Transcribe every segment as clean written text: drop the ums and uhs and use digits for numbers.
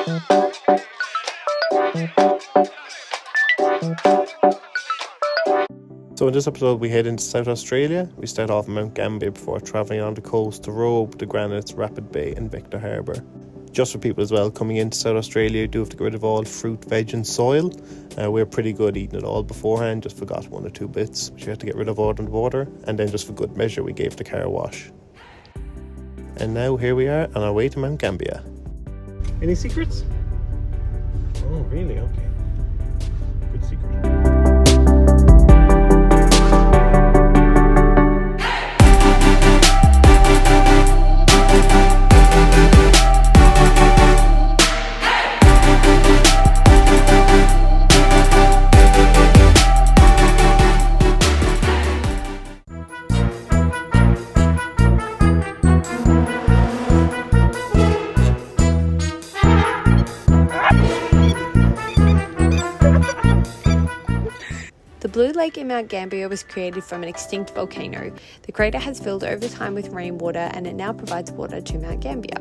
So in this episode we head into South Australia. We start off in Mount Gambier before travelling on the coast to Robe, the Granites, Rapid Bay and Victor Harbour. Just for people as well, coming into South Australia you do have to get rid of all fruit, veg and soil. We're pretty good eating it all beforehand, just forgot one or two bits which you had to get rid of out in the water, and then just for good measure we gave the car a wash. And now here we are on our way to Mount Gambier. Any secrets? Oh really? Okay. Good secret. The Blue Lake in Mount Gambier was created from an extinct volcano. The crater has filled over time with rainwater and it now provides water to Mount Gambier.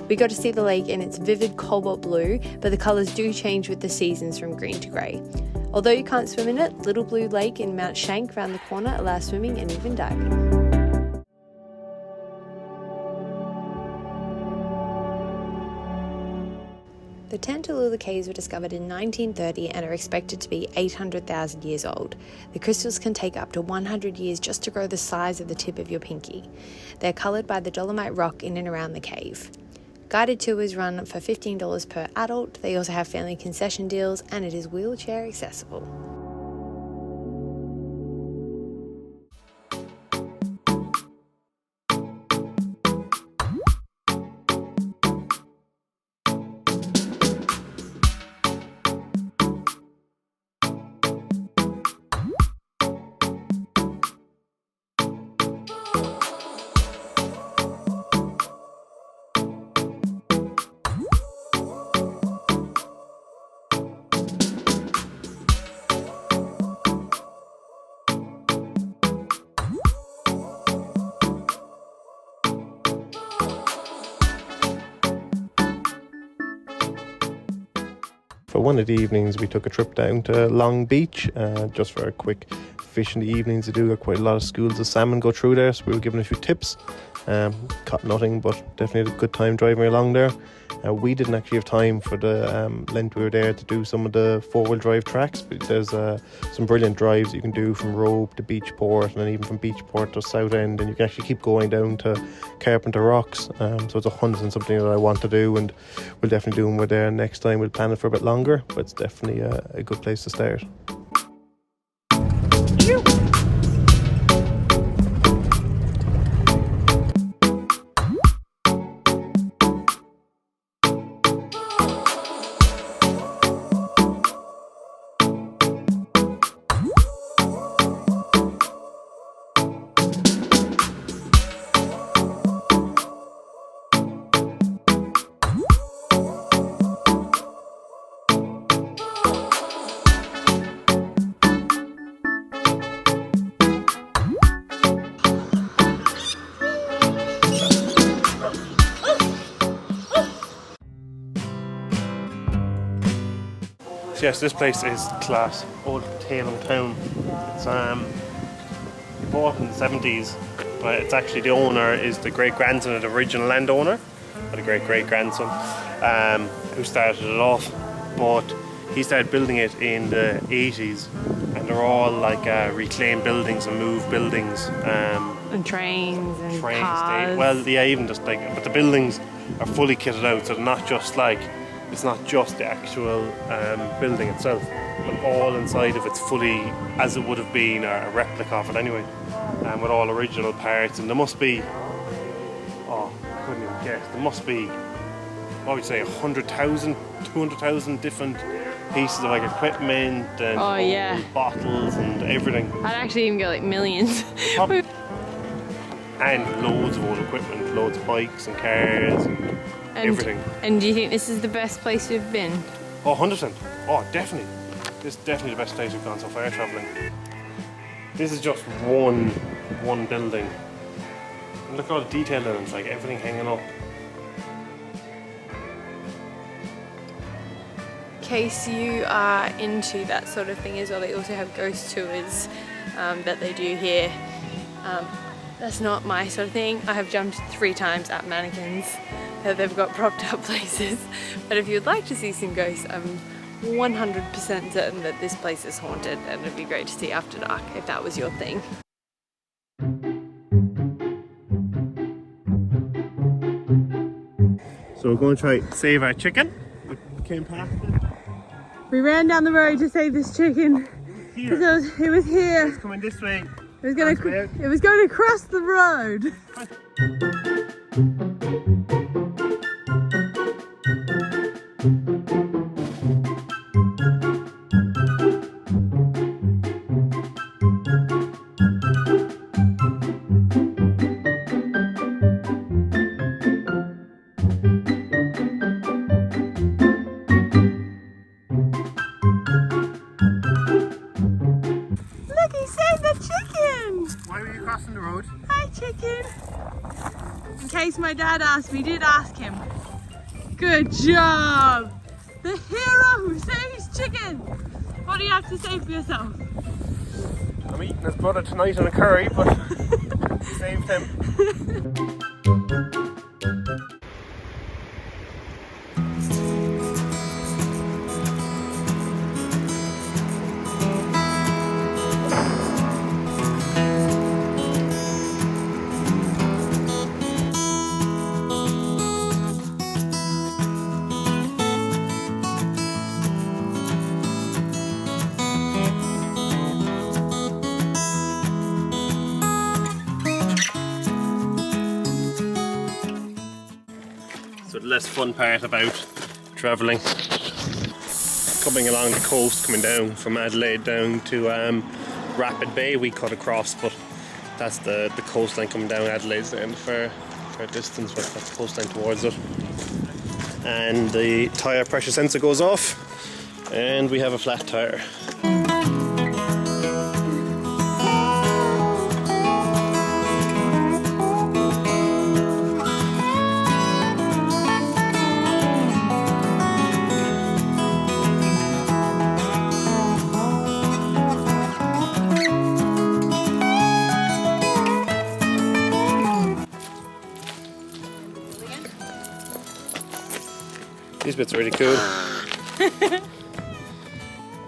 We got to see the lake in its vivid cobalt blue, but the colours do change with the seasons from green to grey. Although you can't swim in it, Little Blue Lake in Mount Shank round the corner allows swimming and even diving. The Tantantoola Caves were discovered in 1930 and are expected to be 800,000 years old. The crystals can take up to 100 years just to grow the size of the tip of your pinky. They're coloured by the dolomite rock in and around the cave. Guided tours run for $15 per adult. They also have family concession deals and it is wheelchair accessible. For one of the evenings we took a trip down to Long Beach just for a quick fish in the evenings. They do get quite a lot of schools of salmon go through there, so we were given a few tips. Caught nothing, but definitely had a good time driving along there. We didn't actually have time for the length we were there to do some of the four-wheel drive tracks, but there's some brilliant drives you can do from Robe to Beachport, and then even from Beachport to South End, and you can actually keep going down to Carpenter Rocks. So it's 100 and something that I want to do, and we'll definitely do when we're there next time. We'll plan it for a bit longer, but it's definitely a good place to start. So yes, this place is class. Old Tailem town. It's bought in the 70s, but it's actually, the owner is the great-grandson of the original landowner, or the great-great-grandson, who started it off. But he started building it in the 80s, and they're all like reclaimed buildings and moved buildings. And trains and cars. Well, yeah, even just like, but the buildings are fully kitted out, so they're not just like, it's not just the actual building itself, but all inside of it's fully as it would have been, a replica of it anyway, with all original parts. And there must be, I couldn't even guess, there must be, what would you say, 100,000, 200,000 different pieces of like equipment and bottles and everything. I'd actually even go like millions. And loads of old equipment, loads of bikes and cars and everything. And do you think this is the best place you've been? Oh, 100%. Oh, definitely. This is definitely the best place we've gone so far travelling. This is just one building. And look at all the detail in it, it's like everything hanging up. case you are into that sort of thing as well, they also have ghost tours that they do here. That's not my sort of thing. I have jumped 3 times at mannequins that they've got propped up places, but if you'd like to see some ghosts, I'm 100% certain that this place is haunted, and it'd be great to see after dark if that was your thing. So we're going to try save our chicken. We came past it. We ran down the road to save this chicken because it was here. It's coming this way. It was going to cross the road. Why were you crossing the road? Hi, chicken. In case my dad asked, we did ask him. Good job. The hero who saves chicken. What do you have to say for yourself? I'm eating his brother tonight in a curry, but we saved him. So the less fun part about travelling, coming along the coast, coming down from Adelaide down to Rapid Bay, we cut across, but that's the coastline coming down. Adelaide's the end for a distance, but that's the coastline towards it. And the tyre pressure sensor goes off and we have a flat tyre. These bits are really cool.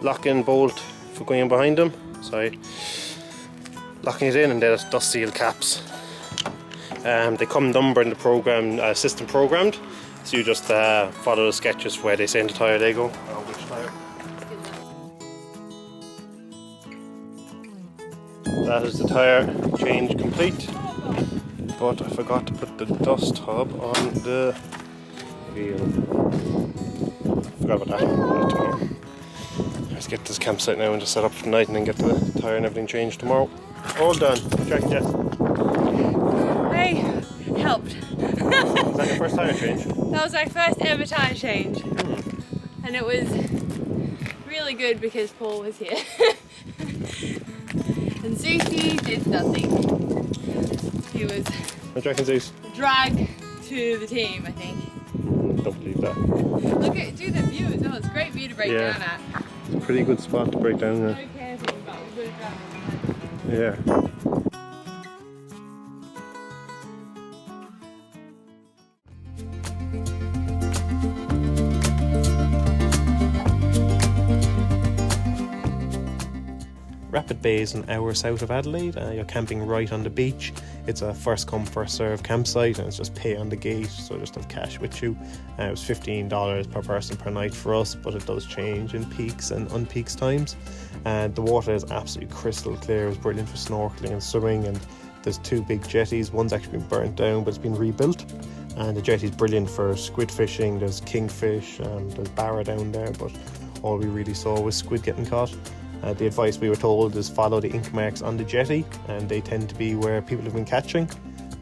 Lock in bolt for going in behind them. Sorry. Locking it in, and there's dust seal caps. They come numbered in the program, system programmed. So you just follow the sketches where they say in the tyre they go. Which tyre. That is the tyre change complete. But I forgot to put the dust hub on the wheel. Forgot about that. Let's get to this campsite now and just set up for the night and then get the tyre and everything changed tomorrow. All done. Jack, Jess. Hey, helped. Was that your first tyre change? That was our first ever tyre change. And it was really good because Paul was here. And Zeusy did nothing. He was What do you reckon, Zeus? a drag to the team, I think. Don't believe that. Look at, do the view as well. It's a great view to break down at. It's a pretty good spot to break down there. So careful, but we're good at that. Yeah. Rapid Bay is an hour south of Adelaide. You're camping right on the beach. It's a first come first serve campsite and it's just pay on the gate, so just have cash with you. It was $15 per person per night for us, but it does change in peaks and unpeaks times. The water is absolutely crystal clear. It was brilliant for snorkeling and swimming, and there's 2 big jetties. One's actually been burnt down but it's been rebuilt, and the jetty's brilliant for squid fishing. There's kingfish and there's barra down there, but all we really saw was squid getting caught. The advice we were told is follow the ink marks on the jetty, and they tend to be where people have been catching.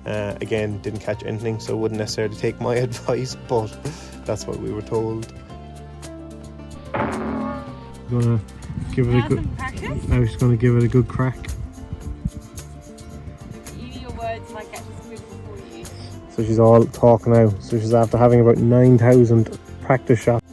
Again, didn't catch anything, so wouldn't necessarily take my advice, but that's what we were told. Gonna give it a good practice. I was gonna give it a good crack. Eat your words like catch a squid before you. So she's all talk now. So she's after having about 9,000 practice shots.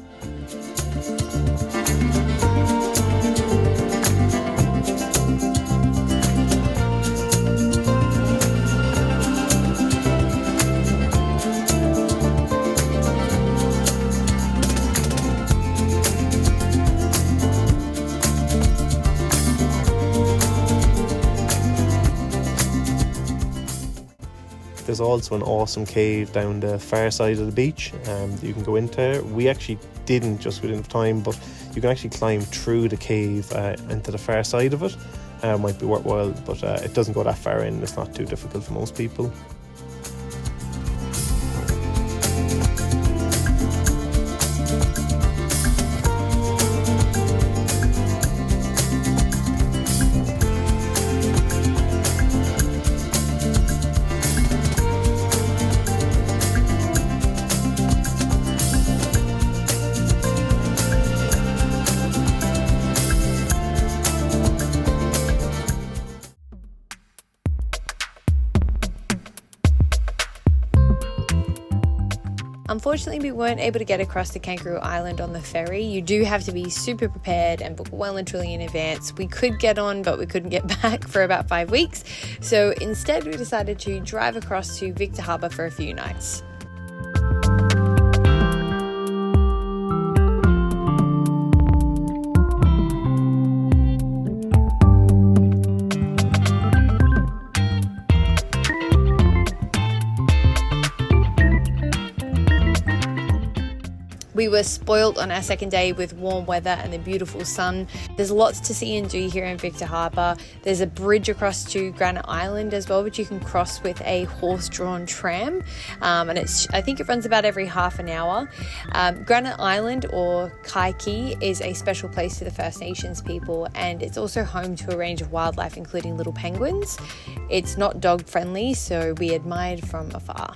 there's also an awesome cave down the far side of the beach that you can go into. We actually didn't, just we didn't have time, but you can actually climb through the cave into the far side of it. Might be worthwhile, but it doesn't go that far in. It's not too difficult for most people. Unfortunately, we weren't able to get across to Kangaroo Island on the ferry. You do have to be super prepared and book well and truly in advance. We could get on, but we couldn't get back for about 5 weeks. So instead, we decided to drive across to Victor Harbour for a few nights. We were spoilt on our second day with warm weather and the beautiful sun. There's lots to see and do here in Victor Harbour. There's a bridge across to Granite Island as well, which you can cross with a horse-drawn tram. And I think it runs about every half an hour. Granite Island, or Kaiki, is a special place for the First Nations people, and it's also home to a range of wildlife, including little penguins. It's not dog-friendly, so we admired from afar.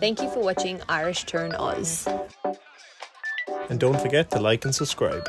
Thank you for watching Irish Turn Oz. And don't forget to like and subscribe.